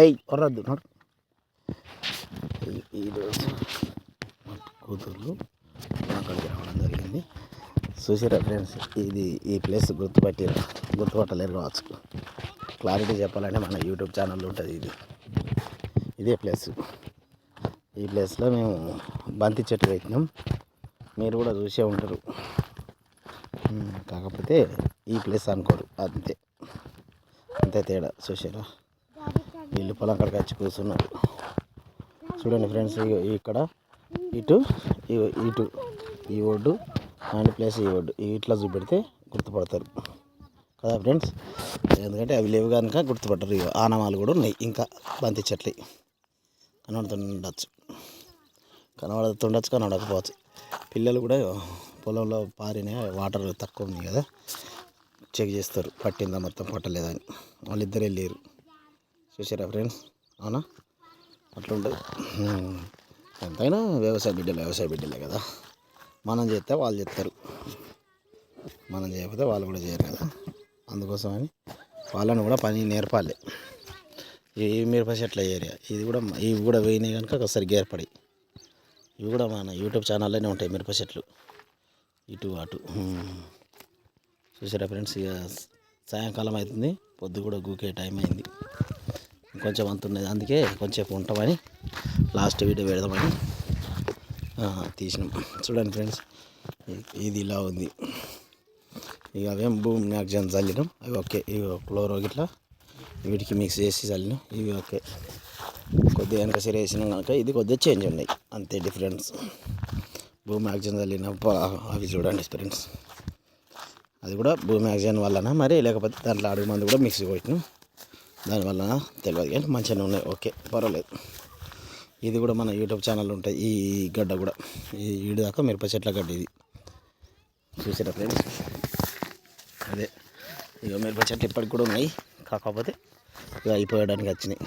ఏయ్ కొర్రద్దు నోడు. ఈరోజు మా కూతుర్లు అక్కడికి రావడం జరిగింది. చూసారా ఫ్రెండ్స్, ఈ ప్లేస్ గుర్తుపట్టలేరు కావచ్చు. క్లారిటీ చెప్పాలంటే మన యూట్యూబ్ ఛానల్ ఉంటుంది. ఇదే ప్లేస్. ఈ ప్లేస్లో మేము బంతి చెట్టు పెట్టినాం. మీరు కూడా చూసే ఉంటారు. కాకపోతే ఈ ప్లేస్ అనుకోరు, అంతే తేడా. చూసారా, వీళ్ళు పొలం కాడికి వచ్చి కూర్చున్నారు. చూడండి ఫ్రెండ్స్, ఇక్కడ ఇటు ఈ ఒడ్డు అండ్ ప్లేస్ ఈ ఒడ్డు ఇట్లా చూపెడితే గుర్తుపడతారు కదా ఫ్రెండ్స్. ఎందుకంటే అవి లేవు కనుక గుర్తుపడతారు. ఆనవాళ్ళు కూడా ఉన్నాయి, ఇంకా బంతి చెట్లు కనబడకపోవచ్చు. పిల్లలు కూడా పొలంలో పారిన వాటర్ తక్కువ ఉంది కదా, చెక్ చేస్తారు పట్టిందా మొత్తం పట్టలేదా అని. వాళ్ళిద్దరు వెళ్ళారు. చూసారా ఫ్రెండ్స్, అవునా? అట్లుంటుంది. ఎంతైనా వ్యవసాయ బిడ్డలే కదా. మనం చేస్తే వాళ్ళు చేస్తారు, మనం చేయకపోతే వాళ్ళు కూడా చేయరు కదా. అందుకోసమని వాళ్ళని కూడా పని నేర్పాలి. ఈ మిరప చెట్ల ఏరియా ఇవి కూడా వేయినాయి కనుక ఒకసారి ఏర్పడి ఇవి కూడా మన యూట్యూబ్ ఛానల్లోనే ఉంటాయి. మిరప చెట్లు ఇటు అటు. చూసారా ఫ్రెండ్స్, ఇక సాయంకాలం అవుతుంది, పొద్దు కూడా గూకే టైం అయింది. కొంచెం అంతున్నది, అందుకే కొంచెం ఉంటామని లాస్ట్ వీడియో పెడదామని తీసినాం. చూడండి ఫ్రెండ్స్, ఇది ఇలా ఉంది. ఇక అవేం భూమి మ్యాగ్జైన్ చల్లినాం, అవి ఓకే. ఇవి క్లోరో గిట్లా వీటికి మిక్స్ చేసి చల్లినాం, ఇవి ఓకే. కొద్దిగా వెనక సిర వేసినాం కనుక ఇది కొద్దిగా చేంజ్ ఉన్నాయి, అంతే డిఫరెన్స్. భూమి మ్యాగ్జైన్ చల్లిన అవి చూడండి ఫ్రెండ్స్, అది కూడా భూమి మ్యాగ్జైన్ వలన మరి, లేకపోతే దాంట్లో అడుగు మంది కూడా మిక్స్ కొట్టినాం, దానివల్ల తెలియదు కానీ మంచిగానే ఉన్నాయి, ఓకే పర్వాలేదు. ఇది కూడా మన యూట్యూబ్ ఛానల్ ఉంటాయి. ఈ గడ్డ కూడా ఈ దాకా మిరప చెట్ల గడ్డ ఇది. చూసారా ఫ్రెండ్స్, అదే ఇక మిరప చెట్లు ఇప్పటికి కూడా ఉన్నాయి, కాకపోతే ఇక అయిపోయడానికి వచ్చినాయి.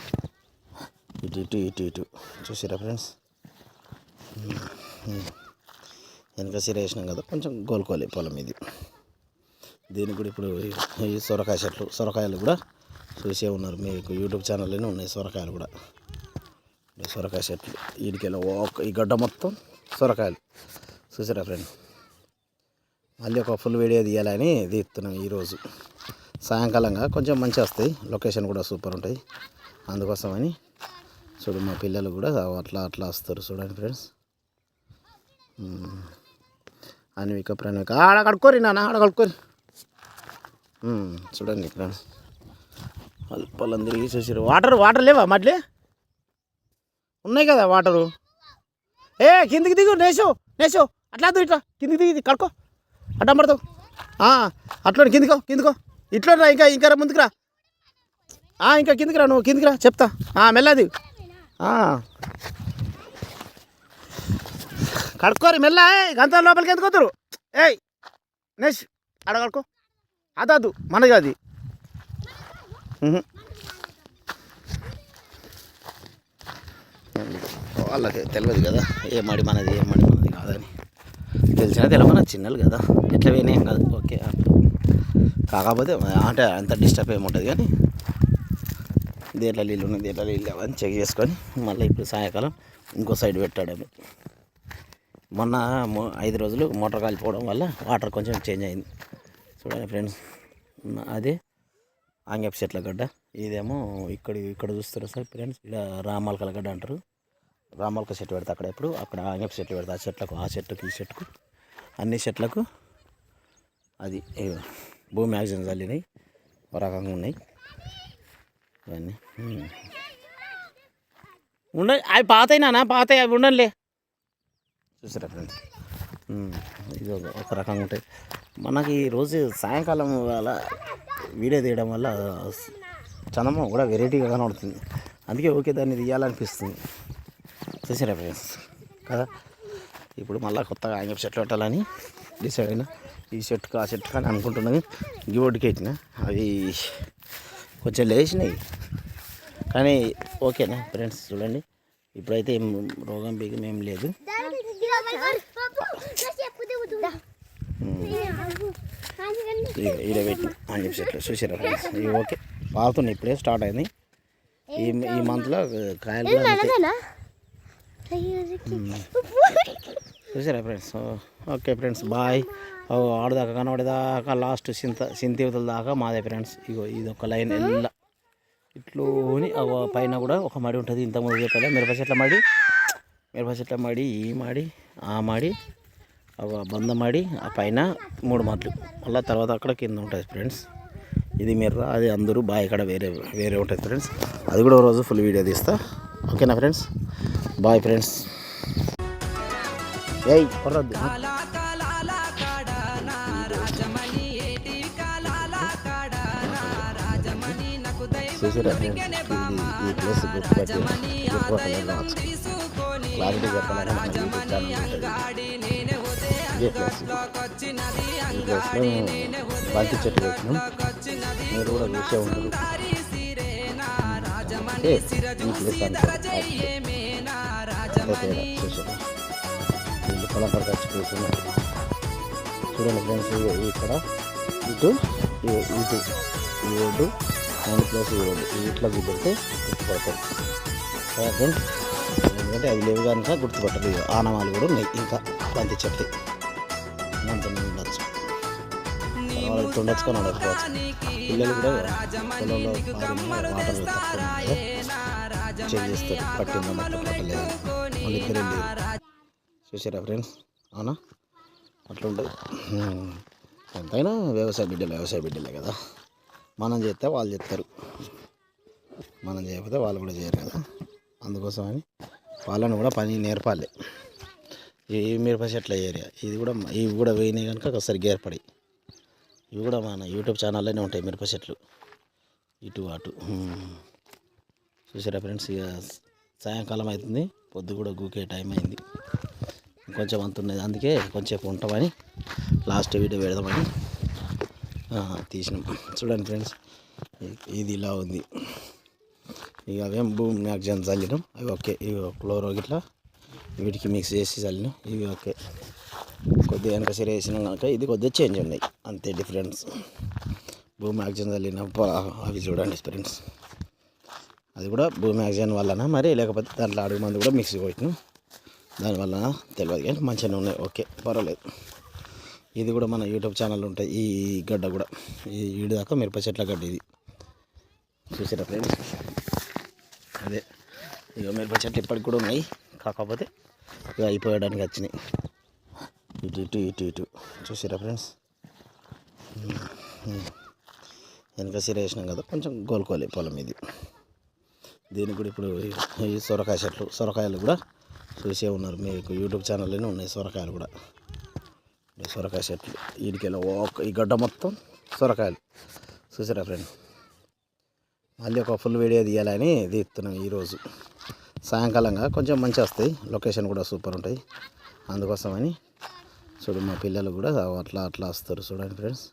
ఇటు చూసారా ఫ్రెండ్స్, వెనక సిర వేసినాం కదా, కొంచెం గోలుకోవాలి పొలం ఇది. దీనికి కూడా ఇప్పుడు ఈ సొరకాయలు కూడా చూసే ఉన్నారు. మీకు యూట్యూబ్ ఛానల్లోనే ఉన్నాయి సొరకాయలు కూడా. సొరకాయ చెట్లు వీడికెళ్ళి ఈ గడ్డ మొత్తం సొరకాయలు. చూసారా ఫ్రెండ్, మళ్ళీ ఒక ఫుల్ వీడియో తీయాలని తీస్తున్నాం ఈరోజు. సాయంకాలంగా కొంచెం మంచిగా వస్తాయి, లొకేషన్ కూడా సూపర్ ఉంటాయి. అందుకోసమని చూడు, మా పిల్లలు కూడా అట్లా వస్తారు. చూడండి ఫ్రెండ్స్, అన్విక ప్రణవిక ఆడ కడుక్కోరి ఆడ కడుక్కోరి. చూడండి ఫ్రెండ్స్, పొలం తిరిగి చూసారు. వాటర్ లేవా మళ్ళీ? ఉన్నాయి కదా వాటరు. కిందికి దిగు నేసో అట్లా ఇట్లా కిందికి దిగి కడుక్కో, అడ్డం పడతావు. అట్లా కిందికో ఇట్లా రా, ఇంకా రా, ముందుకు రా. ఇంకా కిందికి రా, నువ్వు కిందికి రా చెప్తా. మెల్లది కడుక్కోరి మెల్ల. గంత లోపలికి ఎందుకు వద్దరు? నేష్ ఆడ కడుక్కో. అదద్దు మనది అది. వాళ్ళకి తెలియదు కదా ఏ మడి మనది కాదని. తెలిసినా తెలియమన్నా చిన్నలు కదా, ఎట్లా పోయినాయి కాదు, ఓకే. కాకపోతే అంటే అంత డిస్టర్బ్ ఏముంటుంది కానీ దేంట్లో నీళ్ళు ఉన్నాయి దేంట్లో నీళ్ళు లేవని చెక్ చేసుకొని మళ్ళీ ఇప్పుడు సాయంకాలం ఇంకో సైడ్ పెట్టాడు. మొన్న 5 రోజులు మోటార్ కాలిపోవడం వల్ల వాటర్ కొంచెం చేంజ్ అయింది. చూడండి ఫ్రెండ్స్, అదే ఆంగ్యపు చెట్ల గడ్డ. ఇదేమో ఇక్కడ చూస్తారు సార్ ఫ్రెండ్స్, ఇక్కడ రామల్కల గడ్డ అంటారు. రామల్క చెట్టు పెడతా అక్కడ ఆంగ్యపు చెట్లు పెడతా. ఆ చెట్టుకు ఈ చెట్టుకు అన్ని చెట్లకు అది భూమి మ్యాగ్జైన్ చల్లినాయి, ఒక రకంగా ఉన్నాయి ఇవన్నీ. ఉండాలి అవి పాతాయి అవి ఉండండిలే. చూసారా ఫ్రెండ్స్, ఇది ఒక రకంగా ఉంటాయి. మనకి ఈరోజు సాయంకాలం అలా వీడియో తీయడం వల్ల చందమా కూడా వెరైటీగా కనబడుతుంది, అందుకే ఓకే దాన్ని తీయాలనిపిస్తుంది. చూసారా ఫ్రెండ్స్ కదా. ఇప్పుడు మళ్ళీ కొత్తగా ఆంగ్యపు చెట్లు పెట్టాలని డిసైడ్ అయినా, ఈ చెట్టుకు ఆ చెట్టుకు అని అనుకుంటున్నది. గివొడ్డుకి పెట్టిన అవి కొంచెం లేచినాయి కానీ ఓకేనా ఫ్రెండ్స్. చూడండి, ఇప్పుడైతే ఏం రోగం బీగం ఏం లేదు. ఈడ పెట్టి ఆంగ్యపు చెట్లు చూసారా ఫ్రెండ్స్, ఇవి ఓకే పారుతున్నాయి, ఇప్పుడే స్టార్ట్ అయింది. ఈ మంత్లో కాయలు కూడా అంతే. చూసారా ఫ్రెండ్స్? Okay friends, bye. ఆడదాకా కనబడేదాకా లాస్ట్ సింతివతల దాకా మాదే ఫ్రెండ్స్. ఇగో ఇది ఒక లైన్ ఎల్ల ఇట్లోని పైన కూడా ఒక మడి ఉంటుంది. ఇంతకుముందు చెప్పాలి మిరప చెట్ల మడి ఈ మాడి ఆ మాడి బంద మాడి ఆ పైన 3 మడులు మళ్ళీ తర్వాత అక్కడ కింద ఉంటుంది ఫ్రెండ్స్. ఇది మిర్ర, అది అందరూ బాయ్ ఇక్కడ వేరే ఉంటుంది ఫ్రెండ్స్. అది కూడా రోజు ఫుల్ వీడియో తీస్తా. ఓకేనా ఫ్రెండ్స్? Bye friends. ఏయ్ కొర్రద్దు. చూసారా ఫ్రెండ్స్? ఈ ప్లేస్ క్లారిటీ చెప్పాలంటే మన యూట్యూబ్ ఛానల్ ఉంటుంది. ఇదే ప్లేస్. ఈ ప్లేస్లో బంతి చెట్టు పెట్టినాం, మీరు కూడా చూసే ఉంటారు. ఈ ప్లేస్ అంతా చూసారా? వీళ్ళు పొలం పక్క వచ్చి కూర్చున్నారు. చూడండి ఫ్రెండ్స్, ఇక్కడ ఇటు ఈ రోడ్డు మన ప్లేస్ ఈ రోడ్డు ఇట్లా గుర్తుపడితే గుర్తుపడతారు ఫ్రెండ్స్. ఎందుకంటే అవి లేవు కనుక గుర్తుపట్టరు. ఆనవాళ్ళు కూడా ఉన్నాయి. ఇంకా బంతి చెట్టు అంత ఉండొచ్చు, వాళ్ళకి ఉండొచ్చుకొని ఉండకపోవచ్చు. పిల్లలు కూడా పొలంలో వాటర్ తక్కువ చెక్ చేస్తారు, పట్టిందో మట్టి పట్టలేదు మళ్ళీ ఇద్దరు చూసారా ఫ్రెండ్స్? అవునా? అట్లా ఉంటుంది. ఎంతైనా వ్యవసాయ బిడ్డలే కదా. మనం చేస్తే వాళ్ళు చేస్తారు, మనం చేయకపోతే వాళ్ళు కూడా చేయరు కదా. అందుకోసమని వాళ్ళని కూడా పని నేర్పాలి. ఈ మిరప చెట్ల ఏరియా ఇవి కూడా వేయినాయి కనుక ఒకసారి ఏర్పడి ఇవి కూడా మన యూట్యూబ్ ఛానల్లోనే ఉంటాయి మిరప చెట్లు ఇటు అటు. చూసారా ఫ్రెండ్స్? ఇక సాయంకాలం అవుతుంది, పొద్దు కూడా గూకే టైం అయింది. కొంచెం అంతున్నది, అందుకే కొంచెం ఉంటామని లాస్ట్ వీడియో పెడదామని తీసినాం. చూడండి ఫ్రెండ్స్, ఇది ఇలా ఉంది. ఇక అవేం భూమి మ్యాక్సిమం చల్లినాం, అవి ఓకే. ఇవి క్లోరో గిట్లా వీటికి మిక్స్ చేసి చల్లినాం, ఇవి ఓకే. కొద్దిగా వెనక సరి వేసినాం కనుక ఇది కొద్దిగా చేంజ్ ఉన్నాయి, అంతే డిఫరెన్స్. భూమి మ్యాక్సిమం చల్లిన అవి చూడండి ఫ్రెండ్స్, అది కూడా భూమి మ్యాక్సిమం వలన మరి, లేకపోతే దాంట్లో అడుగు మంది కూడా మిక్స్ కొట్టినాం, దానివల్ల తెలియదు కానీ మంచిగానే ఉన్నాయి, ఓకే పర్వాలేదు. ఇది కూడా మన యూట్యూబ్ ఛానల్ ఉంటాయి. ఈ గడ్డ కూడా ఈ ఈడు దాకా మిరప చెట్ల గడ్డ ఇది. చూసారా ఫ్రెండ్స్? అదే ఇక మిరప చెట్లు ఇప్పటికి కూడా ఉన్నాయి, కాకపోతే ఇక అయిపోయడానికి వచ్చినాయి. ఇటు చూసారా ఫ్రెండ్స్? వెనక సిర వేసినాం కదా, కొంచెం గోలుకోలే పొలం ఇది. దీనికి కూడా ఇప్పుడు ఈ సొరకాయ చెట్లు, సొరకాయలు కూడా చూసే ఉన్నారు మీకు యూట్యూబ్ ఛానల్లోనే ఉన్నాయి. సొరకాయలు కూడా సొరకాయ చెట్లు వీడికెళ్ళి ఈ గడ్డ మొత్తం సొరకాయలు. చూసారా ఫ్రెండ్? మళ్ళీ ఒక ఫుల్ వీడియో తీయాలని తీస్తున్నాం ఈరోజు సాయంకాలంగా. కొంచెం మంచిగా వస్తాయి, లొకేషన్ కూడా సూపర్ ఉంటాయి. అందుకోసమని చూడు మా పిల్లలు కూడా అట్లా వస్తారు. చూడండి ఫ్రెండ్స్,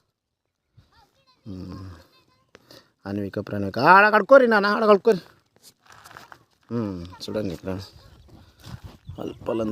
అన్విక ప్రణవిక ఆడ కడుక్కోరి నాన్న, ఆడ కడుక్కోరి. చూడండి ఫ్రెండ్స్, పొలం